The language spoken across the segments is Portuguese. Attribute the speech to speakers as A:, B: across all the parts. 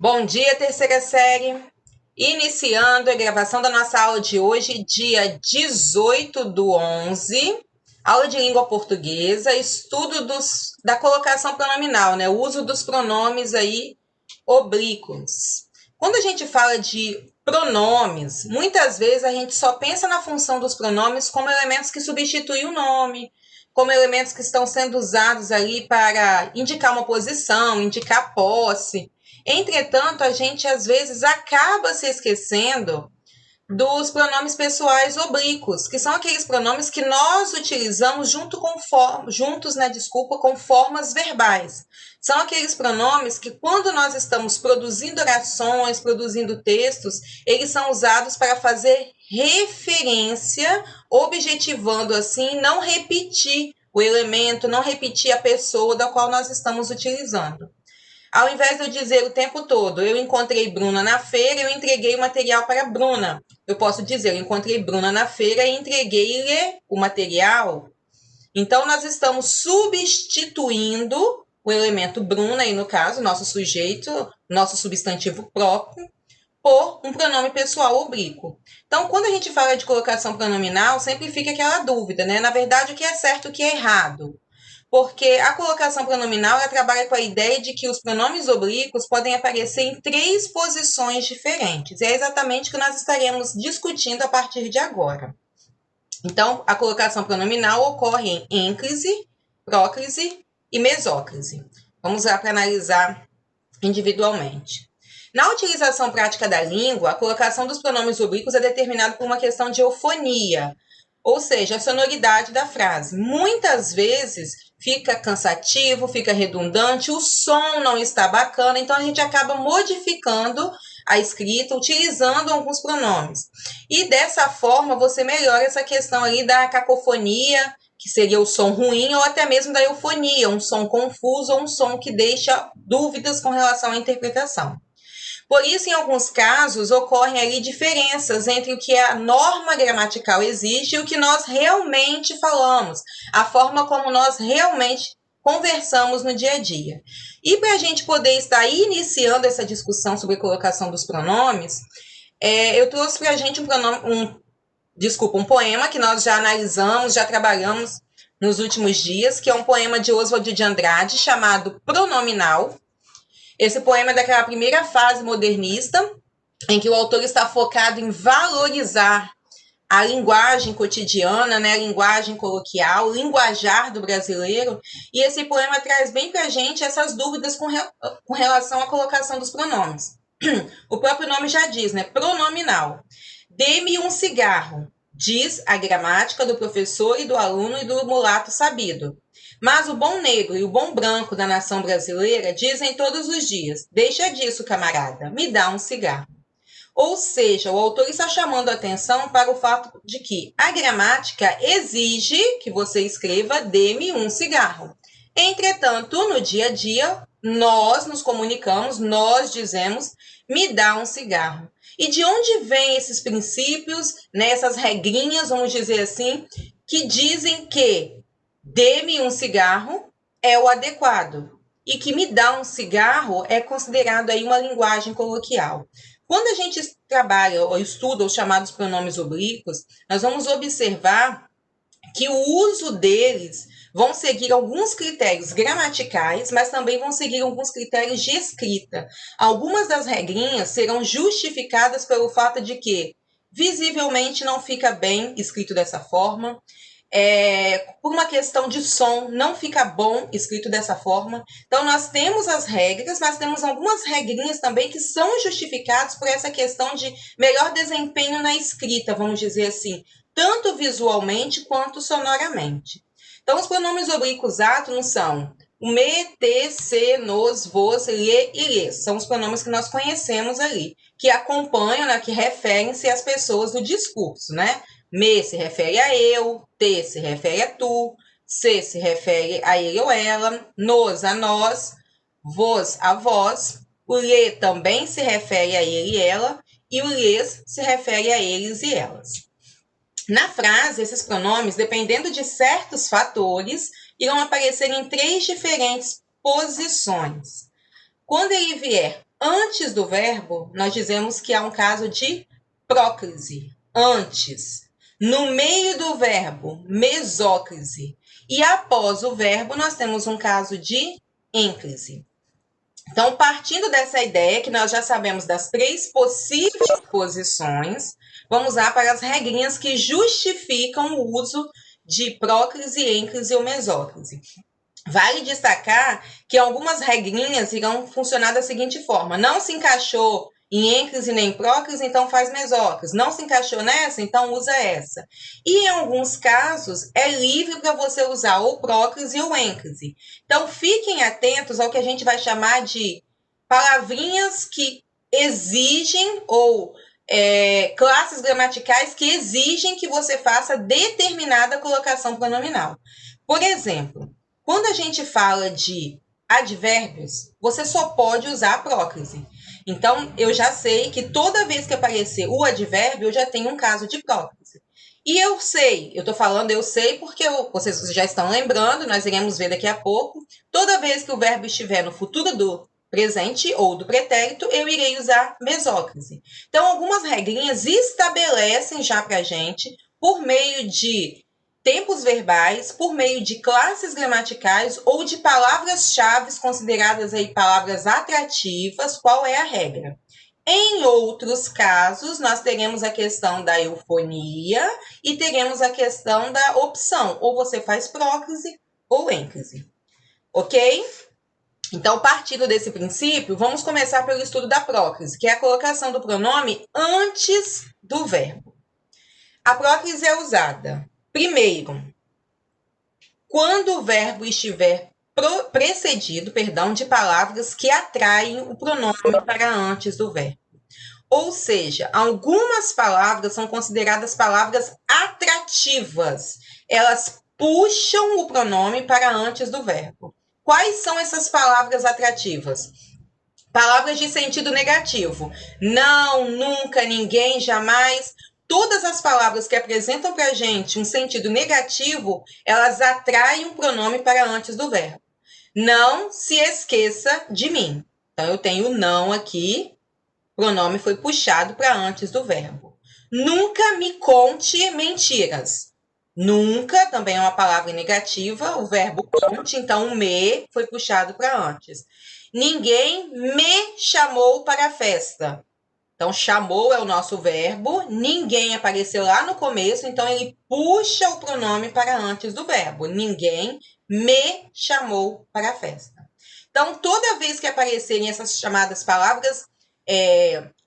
A: Bom dia, terceira série. Iniciando a gravação da nossa aula de hoje, dia 18/11, aula de língua portuguesa, estudo da colocação pronominal, né? O uso dos pronomes aí oblíquos. Quando a gente fala de pronomes, muitas vezes a gente só pensa na função dos pronomes como elementos que substituem o nome, como elementos que estão sendo usados ali para indicar uma posição, indicar posse. Entretanto, a gente às vezes acaba se esquecendo dos pronomes pessoais oblíquos, que são aqueles pronomes que nós utilizamos juntos, com formas verbais. São aqueles pronomes que, quando nós estamos produzindo orações, produzindo textos, eles são usados para fazer referência, objetivando assim não repetir o elemento, não repetir a pessoa da qual nós estamos utilizando. Ao invés de eu dizer o tempo todo, eu encontrei Bruna na feira, eu entreguei o material para Bruna. Eu posso dizer, eu encontrei Bruna na feira e entreguei-lhe o material. Então, nós estamos substituindo o elemento Bruna, aí no caso, nosso sujeito, nosso substantivo próprio, por um pronome pessoal oblíquo. Então, quando a gente fala de colocação pronominal, sempre fica aquela dúvida, né? Na verdade, o que é certo e o que é errado? Porque a colocação pronominal ela trabalha com a ideia de que os pronomes oblíquos podem aparecer em 3 posições diferentes. E é exatamente o que nós estaremos discutindo a partir de agora. Então, a colocação pronominal ocorre em ênclise, próclise e mesóclise. Vamos lá para analisar individualmente. Na utilização prática da língua, a colocação dos pronomes oblíquos é determinada por uma questão de eufonia, ou seja, a sonoridade da frase. Muitas vezes fica cansativo, fica redundante, o som não está bacana, então a gente acaba modificando a escrita, utilizando alguns pronomes. E dessa forma você melhora essa questão aí da cacofonia, que seria o som ruim, ou até mesmo da eufonia, um som confuso ou um som que deixa dúvidas com relação à interpretação. Por isso, em alguns casos, ocorrem ali diferenças entre o que a norma gramatical exige e o que nós realmente falamos, a forma como nós realmente conversamos no dia a dia. E para a gente poder estar iniciando essa discussão sobre a colocação dos pronomes, eu trouxe para a gente um poema que nós já analisamos, já trabalhamos nos últimos dias, que é um poema de Oswald de Andrade chamado Pronominal. Esse poema é daquela primeira fase modernista, em que o autor está focado em valorizar a linguagem cotidiana, né, a linguagem coloquial, o linguajar do brasileiro, e esse poema traz bem para a gente essas dúvidas com relação à colocação dos pronomes. O próprio nome já diz, né, pronominal. Dê-me um cigarro, diz a gramática do professor e do aluno e do mulato sabido. Mas o bom negro e o bom branco da nação brasileira dizem todos os dias: deixa disso, camarada, me dá um cigarro. Ou seja, o autor está chamando a atenção para o fato de que a gramática exige que você escreva dê-me um cigarro. Entretanto, no dia a dia, nós nos comunicamos, nós dizemos me dá um cigarro. E de onde vêm esses princípios, né, essas regrinhas, vamos dizer assim, que dizem que dê-me um cigarro é o adequado e que me dá um cigarro é considerado aí uma linguagem coloquial. Quando a gente trabalha ou estuda os chamados pronomes oblíquos, nós vamos observar que o uso deles vão seguir alguns critérios gramaticais, mas também vão seguir alguns critérios de escrita. Algumas das regrinhas serão justificadas pelo fato de que visivelmente não fica bem escrito dessa forma, por uma questão de som, não fica bom escrito dessa forma. Então, nós temos as regras, mas temos algumas regrinhas também que são justificadas por essa questão de melhor desempenho na escrita, vamos dizer assim, tanto visualmente quanto sonoramente. Então, os pronomes oblíquos átonos são o me, te, se, nos, vos, lhe e lhes. São os pronomes que nós conhecemos ali, que acompanham, né, que referem-se às pessoas do discurso, né? Me se refere a eu, te se refere a tu, se refere a ele ou ela, nos a nós, vos a vós, o lhe também se refere a ele e ela, e o lhes se refere a eles e elas. Na frase, esses pronomes, dependendo de certos fatores, irão aparecer em 3 diferentes posições. Quando ele vier antes do verbo, nós dizemos que há um caso de próclise, antes. No meio do verbo, mesóclise. E após o verbo, nós temos um caso de ênclise. Então, partindo dessa ideia, que nós já sabemos das 3 possíveis posições, vamos lá para as regrinhas que justificam o uso de próclise, ênclise ou mesóclise. Vale destacar que algumas regrinhas irão funcionar da seguinte forma: não se encaixou em ênclise nem próclise, então faz mesóclise. Não se encaixou nessa, então usa essa. E em alguns casos é livre para você usar ou próclise ou ênclise. Então fiquem atentos ao que a gente vai chamar de palavrinhas que exigem ou classes gramaticais que exigem que você faça determinada colocação pronominal. Por exemplo, quando a gente fala de advérbios, você só pode usar a próclise. Então, eu já sei que toda vez que aparecer o advérbio, eu já tenho um caso de próclise. E eu sei, eu estou falando eu sei porque vocês já estão lembrando, nós iremos ver daqui a pouco. Toda vez que o verbo estiver no futuro do presente ou do pretérito, eu irei usar mesóclise. Então, algumas regrinhas estabelecem já para a gente, por meio de tempos verbais, por meio de classes gramaticais ou de palavras-chave consideradas aí palavras atrativas, qual é a regra. Em outros casos, nós teremos a questão da eufonia e teremos a questão da opção, ou você faz próclise ou ênclise. Ok? Então, partindo desse princípio, vamos começar pelo estudo da próclise, que é a colocação do pronome antes do verbo. A próclise é usada, primeiro, quando o verbo estiver precedido, de palavras que atraem o pronome para antes do verbo. Ou seja, algumas palavras são consideradas palavras atrativas. Elas puxam o pronome para antes do verbo. Quais são essas palavras atrativas? Palavras de sentido negativo. Não, nunca, ninguém, jamais. Todas as palavras que apresentam para a gente um sentido negativo, elas atraem um pronome para antes do verbo. Não se esqueça de mim. Então, eu tenho não aqui, pronome foi puxado para antes do verbo. Nunca me conte mentiras. Nunca também é uma palavra negativa, o verbo conte, então o me foi puxado para antes. Ninguém me chamou para a festa. Então, chamou é o nosso verbo, ninguém apareceu lá no começo, então ele puxa o pronome para antes do verbo. Ninguém me chamou para a festa. Então, toda vez que aparecerem essas chamadas palavras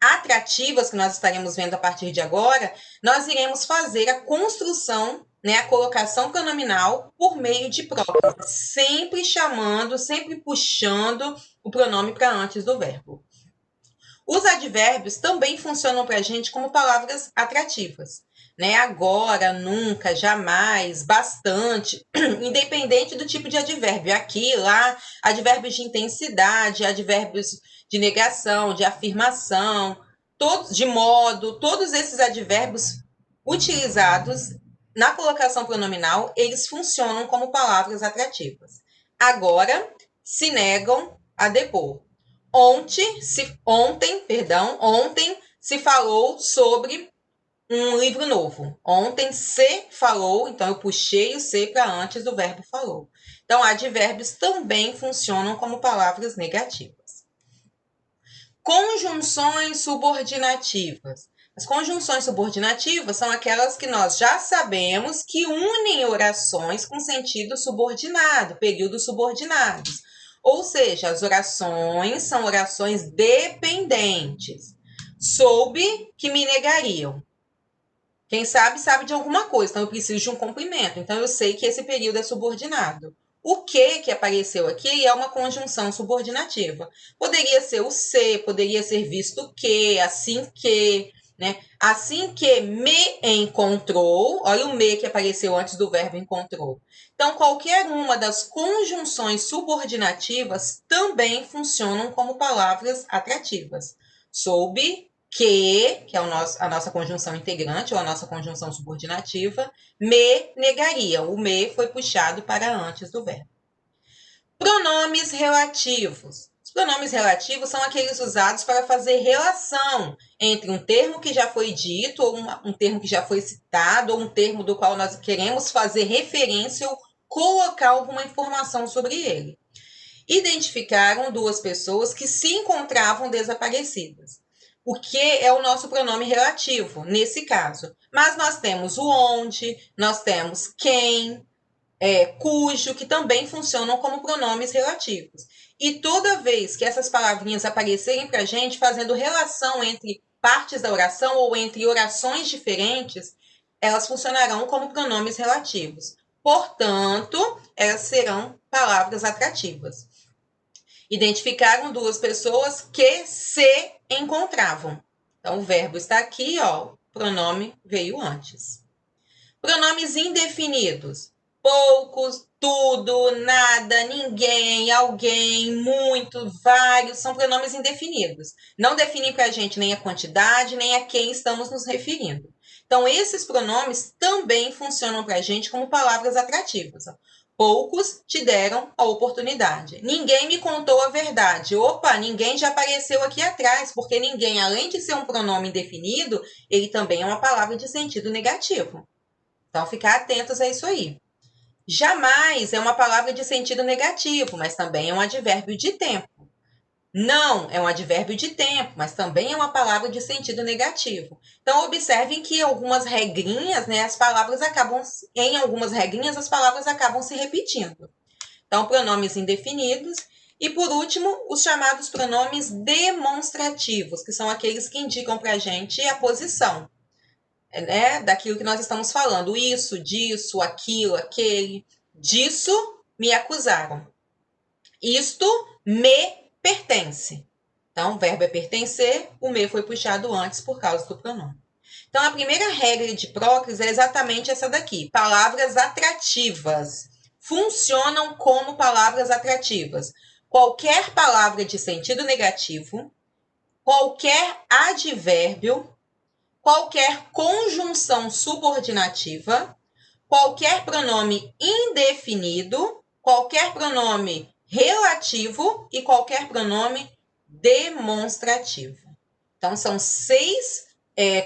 A: atrativas, que nós estaremos vendo a partir de agora, nós iremos fazer a construção, a colocação pronominal por meio de próprio, sempre chamando, sempre puxando o pronome para antes do verbo. Os advérbios também funcionam para a gente como palavras atrativas. Agora, nunca, jamais, bastante, independente do tipo de advérbio. Aqui, lá, advérbios de intensidade, advérbios de negação, de afirmação, de modo, todos esses advérbios utilizados na colocação pronominal, eles funcionam como palavras atrativas. Agora, se negam a depor. Ontem se falou sobre um livro novo. Ontem se falou, então eu puxei o se para antes do verbo falou. Então, advérbios também funcionam como palavras negativas. Conjunções subordinativas. As conjunções subordinativas são aquelas que nós já sabemos que unem orações com sentido subordinado, períodos subordinados. Ou seja, as orações são orações dependentes. Soube que me negariam. Quem sabe, sabe de alguma coisa. Então, eu preciso de um complemento. Então, eu sei que esse período é subordinado. O que apareceu aqui é uma conjunção subordinativa. Poderia ser o se, poderia ser visto que, assim que, Assim que me encontrou, olha o me que apareceu antes do verbo encontrou. Então, qualquer uma das conjunções subordinativas também funcionam como palavras atrativas. Soube que é a nossa conjunção integrante ou a nossa conjunção subordinativa, me negariam. O me foi puxado para antes do verbo. Pronomes relativos. Os Pronomes relativos são aqueles usados para fazer relação entre um termo que já foi dito, ou um termo que já foi citado, ou um termo do qual nós queremos fazer referência ou colocar alguma informação sobre ele. Identificaram duas pessoas que se encontravam desaparecidas. O que é o nosso pronome relativo, nesse caso. Mas nós temos o onde, nós temos quem, cujo, que também funcionam como pronomes relativos. E toda vez que essas palavrinhas aparecerem para a gente, fazendo relação entre partes da oração ou entre orações diferentes, elas funcionarão como pronomes relativos. Portanto, elas serão palavras atrativas. Identificaram duas pessoas que se encontravam. Então, o verbo está aqui, ó, o pronome veio antes. Pronomes indefinidos. Poucos, tudo, nada, ninguém, alguém, muito, vários, são pronomes indefinidos. Não definem para a gente nem a quantidade, nem a quem estamos nos referindo. Então, esses pronomes também funcionam para a gente como palavras atrativas. Poucos te deram a oportunidade. Ninguém me contou a verdade. Opa, ninguém já apareceu aqui atrás, porque ninguém, além de ser um pronome indefinido, ele também é uma palavra de sentido negativo. Então, ficar atentos a isso aí. Jamais é uma palavra de sentido negativo, mas também é um advérbio de tempo. Não é um advérbio de tempo, mas também é uma palavra de sentido negativo. Então, observem que algumas regrinhas, né, em algumas regrinhas, as palavras acabam se repetindo. Então, pronomes indefinidos. E, por último, os chamados pronomes demonstrativos, que são aqueles que indicam para a gente a posição, né, daquilo que nós estamos falando. Isso, disso, aquilo, aquele. Disso me acusaram. Isto me pertence. Então, o verbo é pertencer, o me foi puxado antes por causa do pronome. Então, a primeira regra de próclise é exatamente essa daqui. Palavras atrativas funcionam como palavras atrativas. Qualquer palavra de sentido negativo, qualquer advérbio, qualquer conjunção subordinativa, qualquer pronome indefinido, qualquer pronome relativo e qualquer pronome demonstrativo. Então, são 6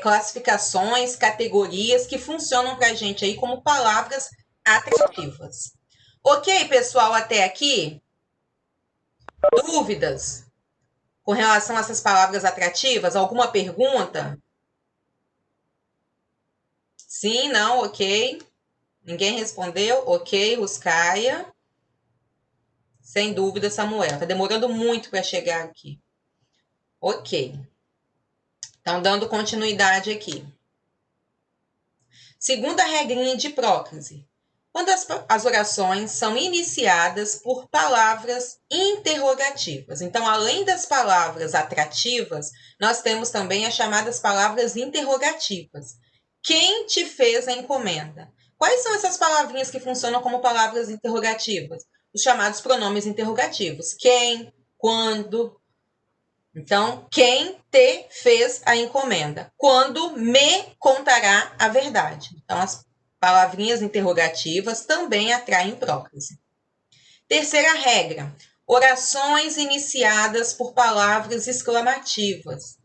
A: classificações, categorias que funcionam para a gente aí como palavras atrativas. Ok, pessoal, até aqui? Dúvidas com relação a essas palavras atrativas? Alguma pergunta? Sim, não, ok. Ninguém respondeu? Ok, Ruscaia. Sem dúvida, Samuel. Tá demorando muito para chegar aqui. Ok. Então, dando continuidade aqui. Segunda regrinha de próclise. Quando as orações são iniciadas por palavras interrogativas. Então, além das palavras atrativas, nós temos também as chamadas palavras interrogativas. Quem te fez a encomenda? Quais são essas palavrinhas que funcionam como palavras interrogativas? Os chamados pronomes interrogativos. Quem, quando. Então, quem te fez a encomenda? Quando me contará a verdade? Então, as palavrinhas interrogativas também atraem próclise. Terceira regra: orações iniciadas por palavras exclamativas.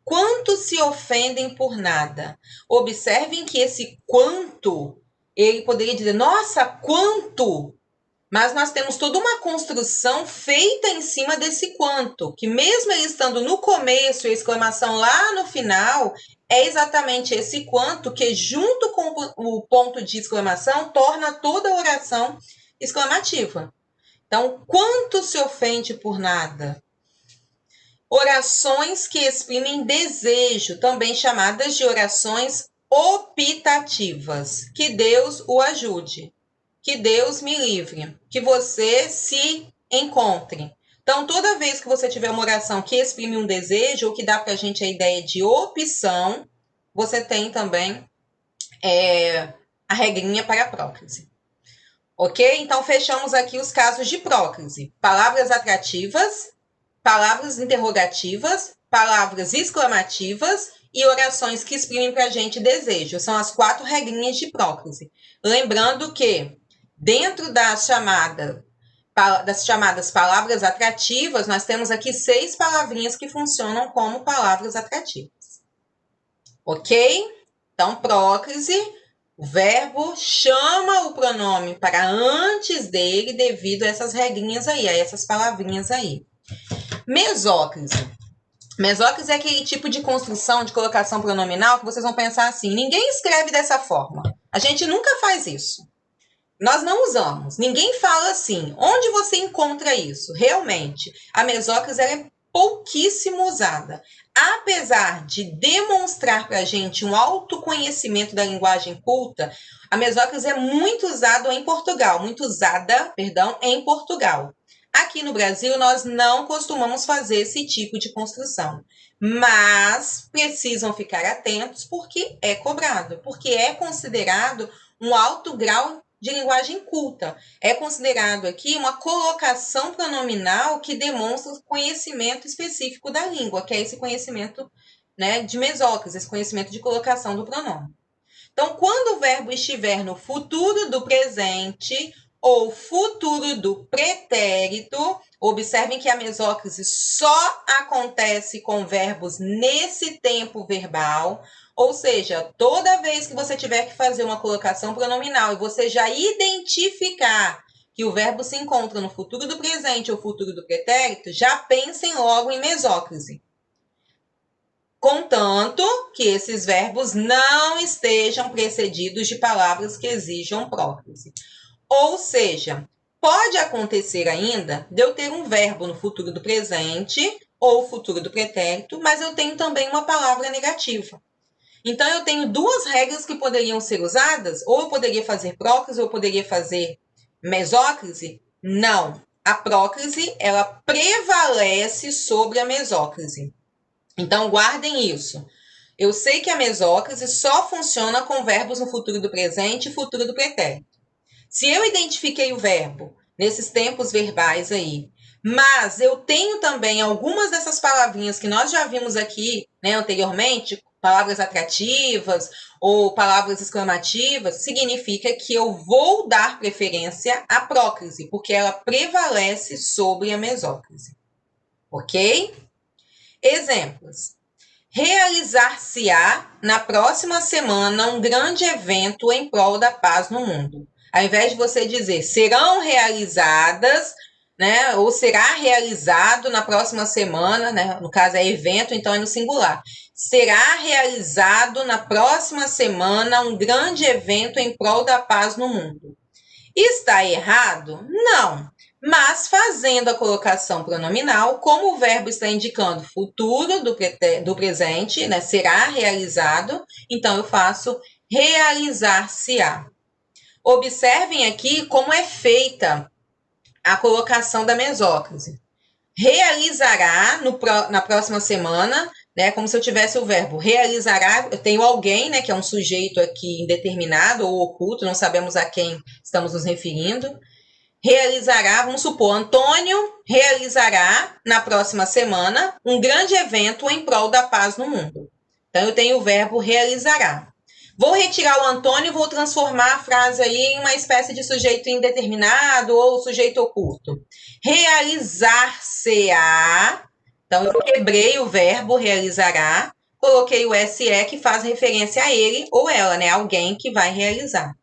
A: Quanto se ofendem por nada? Observem que esse quanto, ele poderia dizer, nossa, quanto! Mas nós temos toda uma construção feita em cima desse quanto, que mesmo ele estando no começo e a exclamação lá no final, é exatamente esse quanto que, junto com o ponto de exclamação, torna toda a oração exclamativa. Então, quanto se ofende por nada? Orações que exprimem desejo, também chamadas de orações optativas. Que Deus o ajude. Que Deus me livre. Que você se encontre. Então, toda vez que você tiver uma oração que exprime um desejo, ou que dá para a gente a ideia de opção, você tem também a regrinha para a próclise. Ok? Então, fechamos aqui os casos de próclise. Palavras atrativas, palavras interrogativas, palavras exclamativas e orações que exprimem para a gente desejo. São as 4 regrinhas de próclise. Lembrando que, dentro da chamada das chamadas palavras atrativas, nós temos aqui 6 palavrinhas que funcionam como palavras atrativas. Ok? Então, prócrise, o verbo chama o pronome para antes dele devido a essas regrinhas aí, a essas palavrinhas aí. Mesóclise. Mesóclise é aquele tipo de construção de colocação pronominal que vocês vão pensar assim, ninguém escreve dessa forma. A gente nunca faz isso. Nós não usamos. Ninguém fala assim. Onde você encontra isso? Realmente, a mesóclise é pouquíssimo usada. Apesar de demonstrar para a gente um autoconhecimento da linguagem culta, a mesóclise é muito usada em Portugal, em Portugal. Aqui no Brasil, nós não costumamos fazer esse tipo de construção, mas precisam ficar atentos porque é cobrado, porque é considerado um alto grau de linguagem culta. É considerado aqui uma colocação pronominal que demonstra conhecimento específico da língua, que é esse conhecimento, né, de mesóclise, esse conhecimento de colocação do pronome. Então, quando o verbo estiver no futuro do presente ou futuro do pretérito, observem que a mesóclise só acontece com verbos nesse tempo verbal, ou seja, toda vez que você tiver que fazer uma colocação pronominal e você já identificar que o verbo se encontra no futuro do presente ou futuro do pretérito, já pensem logo em mesóclise. Contanto que esses verbos não estejam precedidos de palavras que exijam próclise. Ou seja, pode acontecer ainda de eu ter um verbo no futuro do presente ou futuro do pretérito, mas eu tenho também uma palavra negativa. Então, eu tenho 2 regras que poderiam ser usadas, ou eu poderia fazer próclise, ou eu poderia fazer mesóclise. Não. A próclise, ela prevalece sobre a mesóclise. Então, guardem isso. Eu sei que a mesóclise só funciona com verbos no futuro do presente e futuro do pretérito. Se eu identifiquei o verbo nesses tempos verbais aí, mas eu tenho também algumas dessas palavrinhas que nós já vimos aqui, né, anteriormente, palavras atrativas ou palavras exclamativas, significa que eu vou dar preferência à próclise, porque ela prevalece sobre a mesóclise. Ok? Exemplos. Realizar-se-á na próxima semana um grande evento em prol da paz no mundo. Ao invés de você dizer serão realizadas, né, ou será realizado na próxima semana, né, no caso é evento, então é no singular. Será realizado na próxima semana um grande evento em prol da paz no mundo. Está errado? Não. Mas fazendo a colocação pronominal, como o verbo está indicando futuro do presente, né, será realizado, então eu faço realizar-se-á. Observem aqui como é feita a colocação da mesóclise. Realizará na próxima semana, né, como se eu tivesse o verbo realizará, eu tenho alguém, né, que é um sujeito aqui indeterminado ou oculto, não sabemos a quem estamos nos referindo. Realizará, vamos supor, Antônio realizará na próxima semana um grande evento em prol da paz no mundo. Então, eu tenho o verbo realizará. Vou retirar o Antônio e vou transformar a frase aí em uma espécie de sujeito indeterminado ou sujeito oculto. Realizar-se-á. Então, eu quebrei o verbo realizará, coloquei o SE que faz referência a ele ou ela, né? Alguém que vai realizar.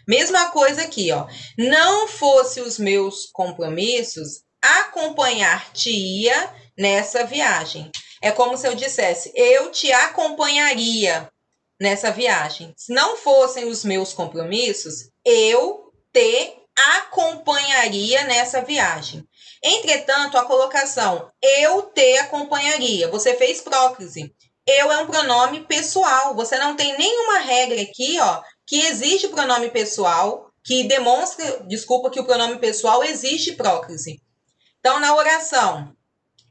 A: Mesma coisa aqui, ó. Não fosse os meus compromissos, acompanhar-te-ia nessa viagem. É como se eu dissesse, eu te acompanharia nessa viagem. Se não fossem os meus compromissos, eu te acompanharia nessa viagem. Entretanto, a colocação eu te acompanharia, você fez próclise. Eu é um pronome pessoal. Você não tem nenhuma regra aqui, ó, que exige pronome pessoal, que demonstra, que o pronome pessoal exige próclise. Então, na oração,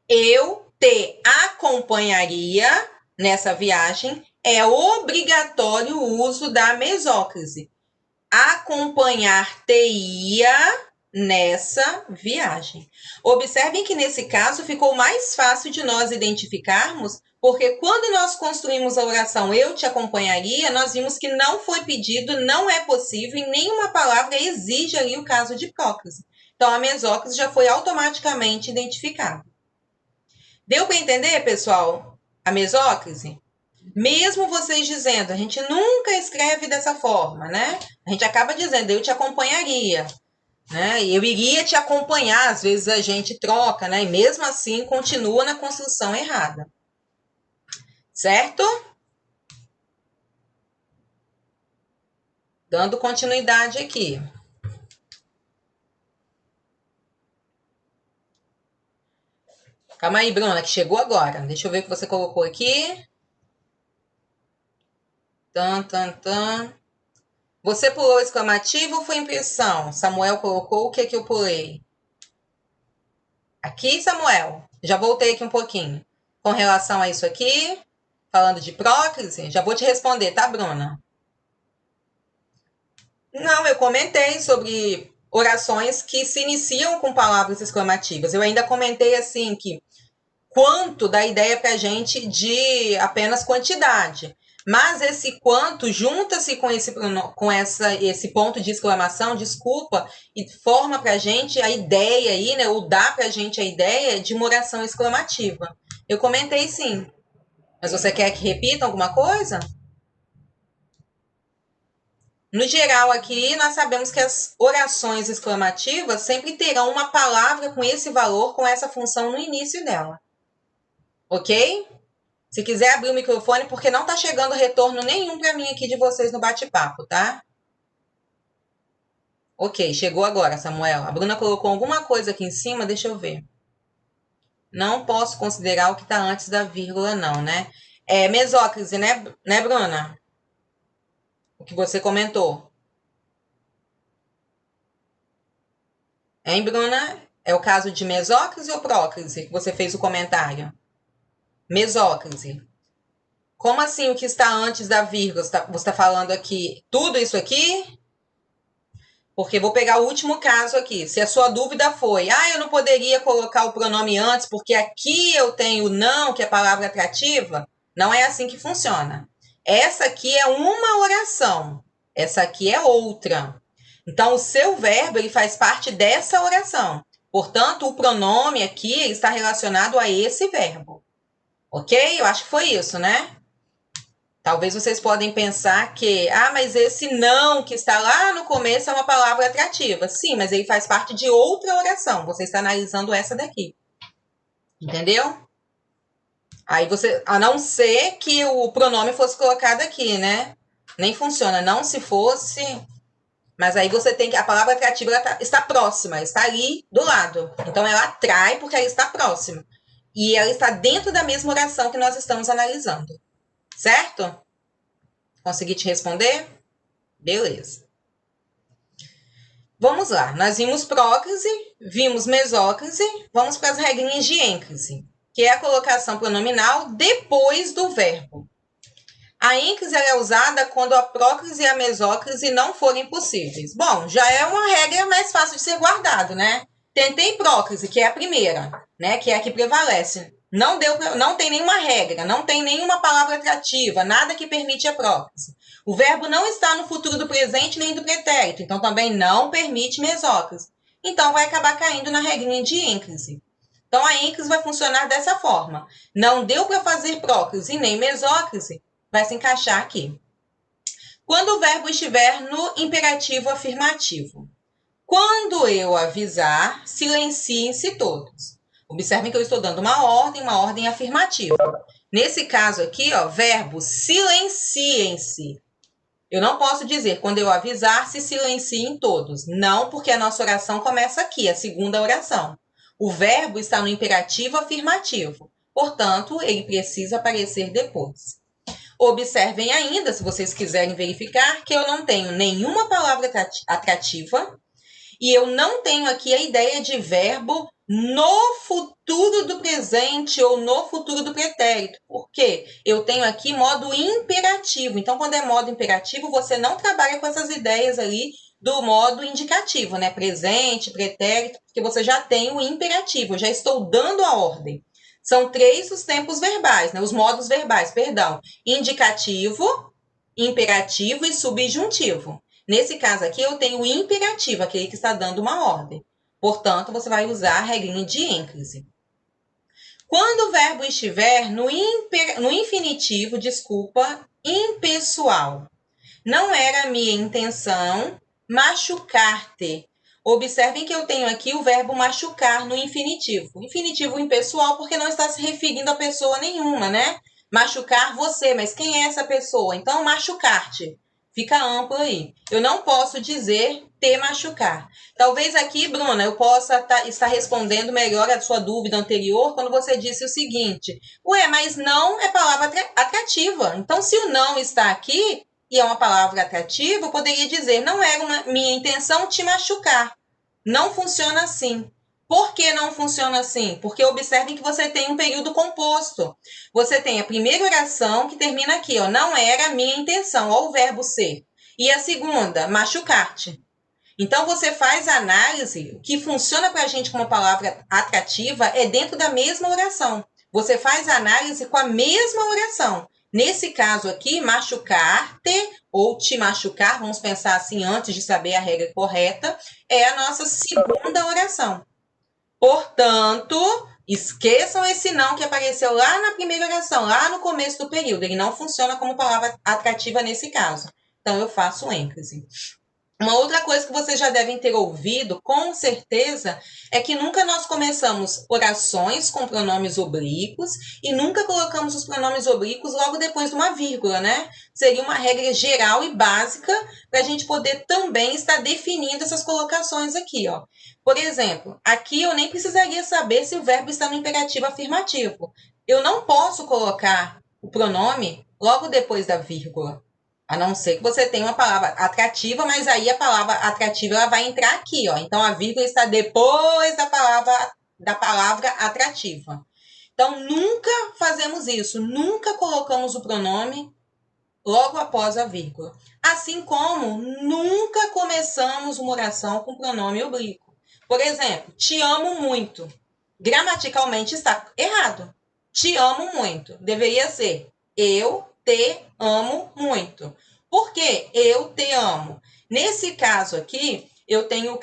A: eu te acompanharia nessa viagem, é obrigatório o uso da mesóclise. Acompanhar-te-ia nessa viagem. Observem que nesse caso ficou mais fácil de nós identificarmos, porque quando nós construímos a oração eu te acompanharia, nós vimos que não foi pedido, não é possível, e nenhuma palavra exige ali o caso de próclise. Então, a mesóclise já foi automaticamente identificada. Deu para entender, pessoal, a mesóclise? Mesmo vocês dizendo, a gente nunca escreve dessa forma, né? A gente acaba dizendo, eu te acompanharia, né? Eu iria te acompanhar, às vezes a gente troca, né? E mesmo assim continua na construção errada. Certo? Dando continuidade aqui. Calma aí, Bruna, que chegou agora. Deixa eu ver o que você colocou aqui. Você pulou o exclamativo ou foi impressão? Samuel colocou o que eu pulei? Aqui, Samuel. Já voltei aqui um pouquinho. Com relação a isso aqui, falando de próclise, já vou te responder, tá, Bruna? Não, eu comentei sobre orações que se iniciam com palavras exclamativas. Eu ainda comentei assim que quanto dá ideia para a gente de apenas quantidade. Mas esse quanto junta-se com esse ponto de exclamação, desculpa, e forma para a gente a ideia aí, né? Ou dá para a gente a ideia de uma oração exclamativa. Eu comentei sim. Mas você quer que repita alguma coisa? No geral, aqui, nós sabemos que as orações exclamativas sempre terão uma palavra com esse valor, com essa função no início dela. Ok? Se quiser abrir o microfone, porque não está chegando retorno nenhum para mim aqui de vocês no bate-papo, tá? Ok, chegou agora, Samuel. A Bruna colocou alguma coisa aqui em cima, deixa eu ver. Não posso considerar o que está antes da vírgula, não, né? É mesóclise, né, Bruna? O que você comentou. Hein, Bruna? É o caso de mesóclise ou próclise que você fez o comentário? Mesóclise. Como assim o que está antes da vírgula? Você está falando aqui tudo isso aqui? Porque vou pegar o último caso aqui. Se a sua dúvida foi, eu não poderia colocar o pronome antes porque aqui eu tenho não, que é palavra atrativa, não é assim que funciona. Essa aqui é uma oração. Essa aqui é outra. Então, o seu verbo ele faz parte dessa oração. Portanto, o pronome aqui está relacionado a esse verbo. Ok? Eu acho que foi isso, né? Talvez vocês podem pensar que, mas esse não que está lá no começo é uma palavra atrativa. Sim, mas ele faz parte de outra oração. Você está analisando essa daqui. Entendeu? Aí você, a não ser que o pronome fosse colocado aqui, né? Nem funciona. Não se fosse. Mas aí você tem que. A palavra atrativa está próxima, está ali do lado. Então ela atrai porque ela está próxima. E ela está dentro da mesma oração que nós estamos analisando. Certo? Consegui te responder? Beleza. Vamos lá. Nós vimos próclise, vimos mesóclise, vamos para as regrinhas de ênclise, que é a colocação pronominal depois do verbo. A ênclise é usada quando a próclise e a mesóclise não forem possíveis. Bom, já é uma regra mais fácil de ser guardado, né? Tentei próclise, que é a primeira, né? Que é a que prevalece. Não tem nenhuma regra, não tem nenhuma palavra atrativa, nada que permite a próclise. O verbo não está no futuro do presente nem do pretérito, então também não permite mesóclise. Então vai acabar caindo na regrinha de ênclise. Então a ênclise vai funcionar dessa forma. Não deu para fazer próclise nem mesóclise, vai se encaixar aqui. Quando o verbo estiver no imperativo afirmativo. Quando eu avisar, silenciem-se todos. Observem que eu estou dando uma ordem afirmativa. Nesse caso aqui, verbo silenciem-se. Eu não posso dizer, quando eu avisar, se silenciem todos. Não, porque a nossa oração começa aqui, a segunda oração. O verbo está no imperativo afirmativo. Portanto, ele precisa aparecer depois. Observem ainda, se vocês quiserem verificar, que eu não tenho nenhuma palavra atrativa e eu não tenho aqui a ideia de verbo no futuro do presente ou no futuro do pretérito. Por quê? Eu tenho aqui modo imperativo. Então, quando é modo imperativo, você não trabalha com essas ideias ali do modo indicativo, né? Presente, pretérito, porque você já tem o imperativo. Eu já estou dando a ordem. São 3 os tempos verbais, né? Os modos verbais, perdão. Indicativo, imperativo e subjuntivo. Nesse caso aqui, eu tenho o imperativo, aquele que está dando uma ordem. Portanto, você vai usar a regrinha de ênclise. Quando o verbo estiver no infinitivo, impessoal. Não era minha intenção machucar-te. Observem que eu tenho aqui o verbo machucar no infinitivo. Infinitivo impessoal porque não está se referindo a pessoa nenhuma, né? Machucar você, mas quem é essa pessoa? Então, machucar-te. Fica amplo aí. Eu não posso dizer te machucar. Talvez aqui, Bruna, eu possa estar respondendo melhor a sua dúvida anterior quando você disse o seguinte: ué, mas não é palavra atrativa. Então, se o não está aqui e é uma palavra atrativa, eu poderia dizer: não era minha intenção te machucar. Não funciona assim. Por que não funciona assim? Porque observem que você tem um período composto. Você tem a primeira oração que termina aqui, ó, não era minha intenção, ó, o verbo ser. E a segunda, machucar-te. Então você faz a análise, o que funciona para a gente como palavra atrativa é dentro da mesma oração. Você faz a análise com a mesma oração. Nesse caso aqui, machucar-te ou te machucar, vamos pensar assim antes de saber a regra correta, é a nossa segunda oração. Portanto, esqueçam esse não que apareceu lá na primeira oração, lá no começo do período. Ele não funciona como palavra atrativa nesse caso. Então, eu faço ênfase. Uma outra coisa que vocês já devem ter ouvido, com certeza, é que nunca nós começamos orações com pronomes oblíquos e nunca colocamos os pronomes oblíquos logo depois de uma vírgula, né? Seria uma regra geral e básica para a gente poder também estar definindo essas colocações aqui, ó. Por exemplo, aqui eu nem precisaria saber se o verbo está no imperativo afirmativo. Eu não posso colocar o pronome logo depois da vírgula. A não ser que você tenha uma palavra atrativa, mas aí a palavra atrativa ela vai entrar aqui, ó. Então a vírgula está depois da palavra atrativa. Então nunca fazemos isso, nunca colocamos o pronome logo após a vírgula. Assim como nunca começamos uma oração com pronome oblíquo. Por exemplo, te amo muito. Gramaticalmente está errado. Te amo muito. Deveria ser eu te amo muito. Por que eu te amo? Nesse caso aqui, eu tenho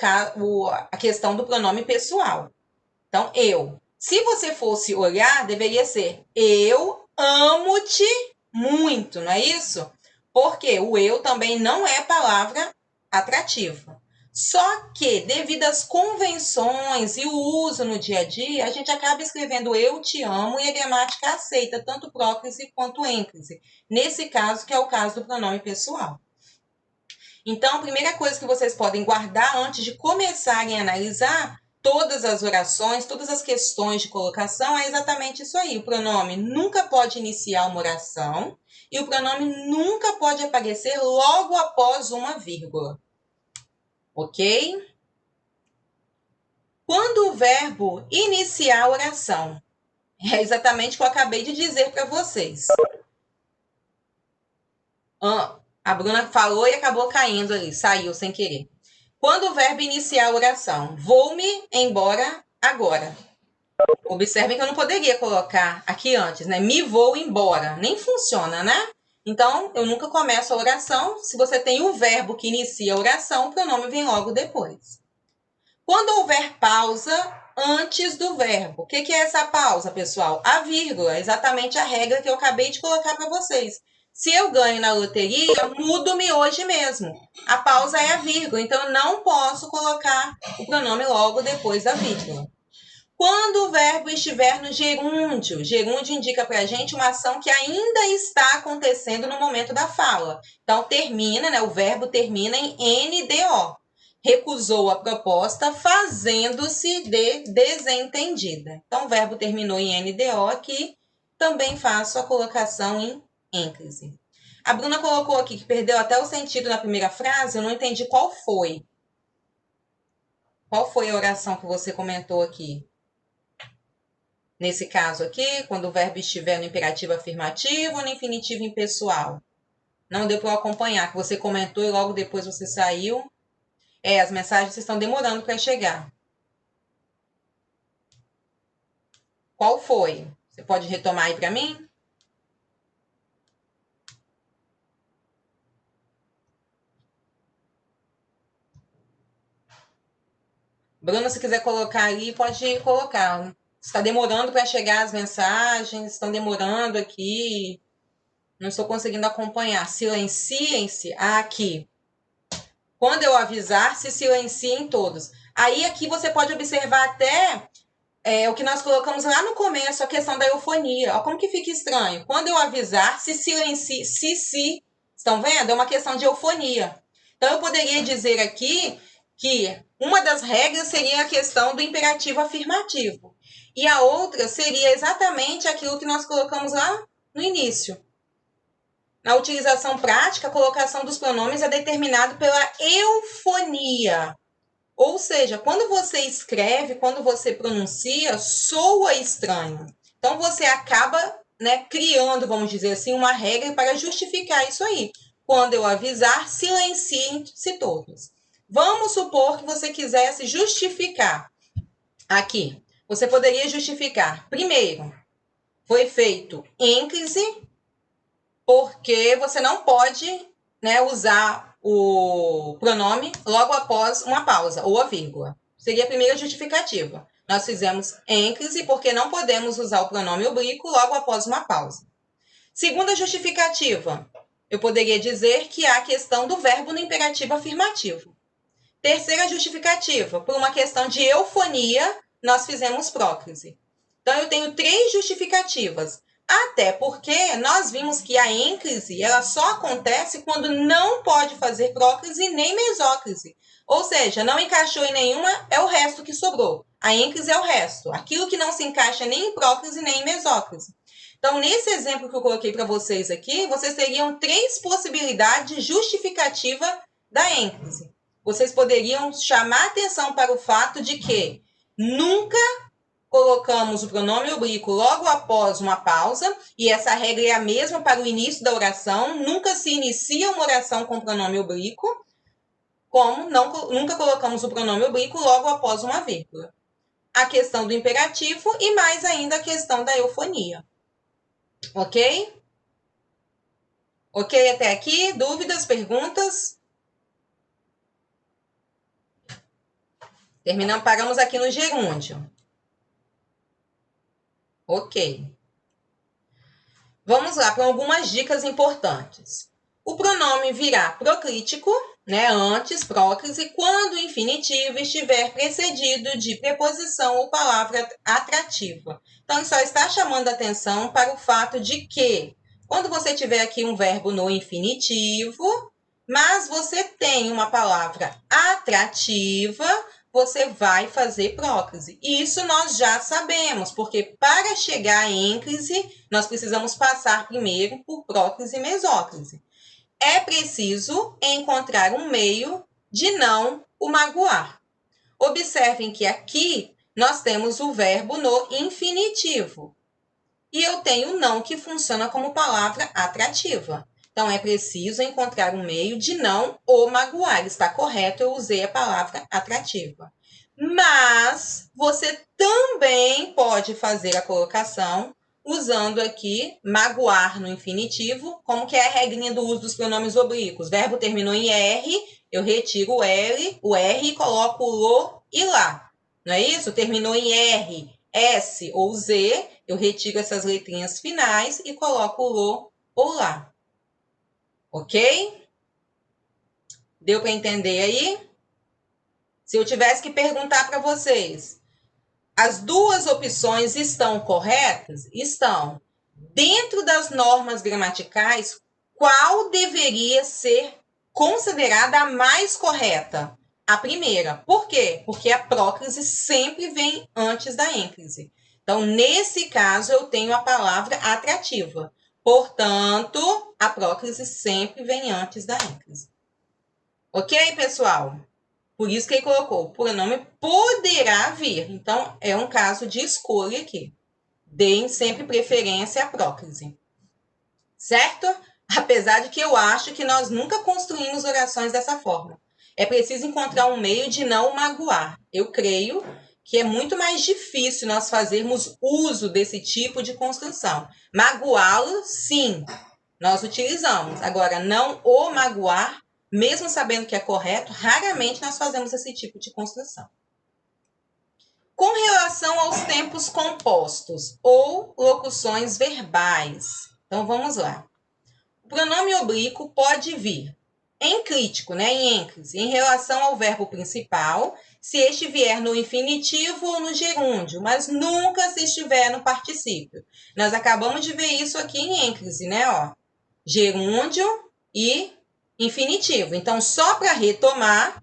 A: a questão do pronome pessoal. Então, eu. Se você fosse olhar, deveria ser eu amo-te muito, não é isso? Porque o eu também não é palavra atrativa. Só que, devido às convenções e o uso no dia a dia, a gente acaba escrevendo eu te amo e a gramática aceita tanto próclise quanto ênclise. Nesse caso, que é o caso do pronome pessoal. Então, a primeira coisa que vocês podem guardar antes de começarem a analisar todas as orações, todas as questões de colocação, é exatamente isso aí. O pronome nunca pode iniciar uma oração e o pronome nunca pode aparecer logo após uma vírgula. Ok? Quando o verbo iniciar a oração, é exatamente o que eu acabei de dizer para vocês. A Bruna falou e acabou caindo ali, saiu sem querer. Quando o verbo iniciar a oração, vou-me embora agora. Observem que eu não poderia colocar aqui antes, né? Me vou embora. Nem funciona, né? Então, eu nunca começo a oração. Se você tem o verbo que inicia a oração, o pronome vem logo depois. Quando houver pausa antes do verbo. O que é essa pausa, pessoal? A vírgula, exatamente a regra que eu acabei de colocar para vocês. Se eu ganho na loteria, mudo-me hoje mesmo. A pausa é a vírgula, então eu não posso colocar o pronome logo depois da vírgula. Quando o verbo estiver no gerúndio, gerúndio indica para a gente uma ação que ainda está acontecendo no momento da fala. Então, termina, né? O verbo termina em NDO. Recusou a proposta, fazendo-se de desentendida. Então, o verbo terminou em NDO, aqui também faço a colocação em ênclise. A Bruna colocou aqui que perdeu até o sentido na primeira frase, eu não entendi qual foi. Qual foi a oração que você comentou aqui? Nesse caso aqui, quando o verbo estiver no imperativo afirmativo ou no infinitivo impessoal. Não deu para acompanhar, que você comentou e logo depois você saiu. As mensagens estão demorando para chegar. Qual foi? Você pode retomar aí para mim? Bruna, se quiser colocar ali, pode colocar. Está demorando para chegar as mensagens, estão demorando aqui. Não estou conseguindo acompanhar. Silenciem-se aqui. Quando eu avisar, se silenciem todos. Aí aqui você pode observar até o que nós colocamos lá no começo, a questão da eufonia. Olha como que fica estranho. Quando eu avisar, se silencie, se. Estão vendo? É uma questão de eufonia. Então, eu poderia dizer aqui que uma das regras seria a questão do imperativo afirmativo. E a outra seria exatamente aquilo que nós colocamos lá no início. Na utilização prática, a colocação dos pronomes é determinado pela eufonia. Ou seja, quando você escreve, quando você pronuncia, soa estranho. Então, você acaba criando, vamos dizer assim, uma regra para justificar isso aí. Quando eu avisar, silenciem-se todos. Vamos supor que você quisesse justificar aqui. Você poderia justificar. Primeiro, foi feito ênclise, porque você não pode usar o pronome logo após uma pausa ou a vírgula. Seria a primeira justificativa. Nós fizemos ênclise porque não podemos usar o pronome oblíquo logo após uma pausa. Segunda justificativa, eu poderia dizer que há a questão do verbo no imperativo afirmativo. Terceira justificativa, por uma questão de eufonia, nós fizemos próclise. Então, eu tenho 3 justificativas. Até porque nós vimos que a ênclise ela só acontece quando não pode fazer próclise nem mesóclise. Ou seja, não encaixou em nenhuma, é o resto que sobrou. A ênclise é o resto. Aquilo que não se encaixa nem em próclise nem em mesóclise. Então, nesse exemplo que eu coloquei para vocês aqui, vocês teriam 3 possibilidades de justificativa da ênclise. Vocês poderiam chamar atenção para o fato de que nunca colocamos o pronome oblíquo logo após uma pausa, e essa regra é a mesma para o início da oração, nunca se inicia uma oração com pronome oblíquo, como nunca colocamos o pronome oblíquo logo após uma vírgula. A questão do imperativo e mais ainda a questão da eufonia. Ok? Ok até aqui? Dúvidas, perguntas? Terminamos, paramos aqui no gerúndio. Ok. Vamos lá para algumas dicas importantes. O pronome virá proclítico, antes, próclise, quando o infinitivo estiver precedido de preposição ou palavra atrativa. Então, só está chamando a atenção para o fato de que, quando você tiver aqui um verbo no infinitivo, mas você tem uma palavra atrativa, você vai fazer próclise. Isso nós já sabemos, porque para chegar à ênclise, nós precisamos passar primeiro por próclise e mesóclise. É preciso encontrar um meio de não o magoar. Observem que aqui nós temos o verbo no infinitivo. E eu tenho o não que funciona como palavra atrativa. Então, é preciso encontrar um meio de não o magoar. Está correto, eu usei a palavra atrativa. Mas você também pode fazer a colocação usando aqui magoar no infinitivo, como que é a regrinha do uso dos pronomes oblíquos. Verbo terminou em R, eu retiro o R e coloco o lo e lá. Não é isso? Terminou em R, S ou Z, eu retiro essas letrinhas finais e coloco o lo ou lá. Ok? Deu para entender aí? Se eu tivesse que perguntar para vocês, as duas opções estão corretas? Estão. Dentro das normas gramaticais, qual deveria ser considerada a mais correta? A primeira. Por quê? Porque a próclise sempre vem antes da ênclise. Então, nesse caso, eu tenho a palavra atrativa. Portanto, a próclise sempre vem antes da ênclise. Ok, pessoal? Por isso que ele colocou, o pronome poderá vir. Então, é um caso de escolha aqui. Deem sempre preferência à próclise. Certo? Apesar de que eu acho que nós nunca construímos orações dessa forma. É preciso encontrar um meio de não magoar. Eu creio que é muito mais difícil nós fazermos uso desse tipo de construção. Magoá-lo, sim, nós utilizamos. Agora, não o magoar, mesmo sabendo que é correto, raramente nós fazemos esse tipo de construção. Com relação aos tempos compostos ou locuções verbais. Então, vamos lá. O pronome oblíquo pode vir em crítico, né, em ênclise, em relação ao verbo principal, se este vier no infinitivo ou no gerúndio, mas nunca se estiver no particípio. Nós acabamos de ver isso aqui em ênclise, né? Ó, gerúndio e infinitivo. Então, só para retomar,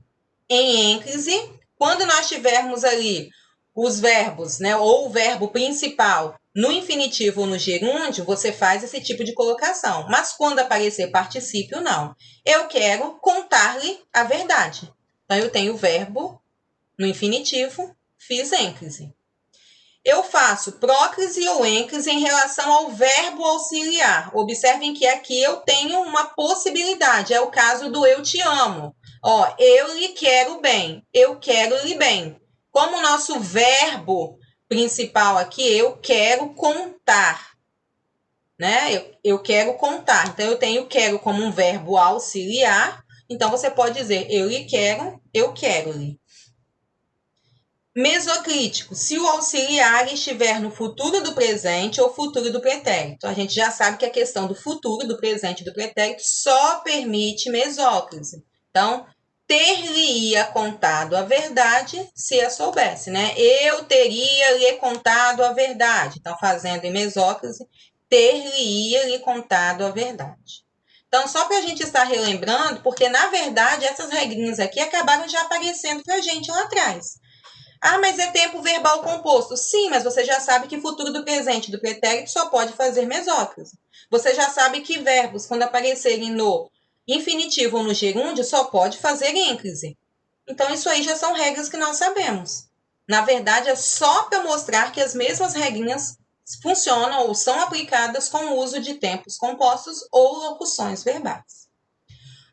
A: em ênclise, quando nós tivermos ali os verbos, né, ou o verbo principal no infinitivo ou no gerúndio, você faz esse tipo de colocação. Mas quando aparecer particípio, não. Eu quero contar-lhe a verdade. Então, eu tenho o verbo no infinitivo, fiz ênclise. Eu faço próclise ou ênclise em relação ao verbo auxiliar. Observem que aqui eu tenho uma possibilidade. É o caso do eu te amo. Ó, eu lhe quero bem. Eu quero lhe bem. Como o nosso verbo principal aqui, eu quero contar. Né? Eu quero contar. Então, eu tenho quero como um verbo auxiliar. Então, você pode dizer eu lhe quero, eu quero-lhe. Mesocrítico, se o auxiliar estiver no futuro do presente ou futuro do pretérito. A gente já sabe que a questão do futuro, do presente e do pretérito só permite mesóclise. Então, ter-lhe-ia contado a verdade se a soubesse, né? Eu teria lhe contado a verdade. Então, fazendo em mesóclise, ter-lhe-ia lhe contado a verdade. Então, só para a gente estar relembrando, porque na verdade essas regrinhas aqui acabaram já aparecendo para a gente lá atrás. Ah, mas é tempo verbal composto. Sim, mas você já sabe que futuro do presente e do pretérito só pode fazer mesóclise. Você já sabe que verbos, quando aparecerem no infinitivo ou no gerúndio, só pode fazer ênclise. Então, isso aí já são regras que nós sabemos. Na verdade, é só para mostrar que as mesmas regrinhas funcionam ou são aplicadas com o uso de tempos compostos ou locuções verbais.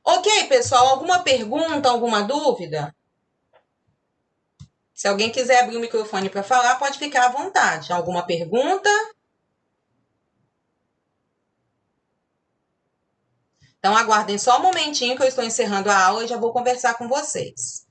A: Ok, pessoal, alguma pergunta, alguma dúvida? Se alguém quiser abrir o microfone para falar, pode ficar à vontade. Alguma pergunta? Então, aguardem só um momentinho que eu estou encerrando a aula e já vou conversar com vocês.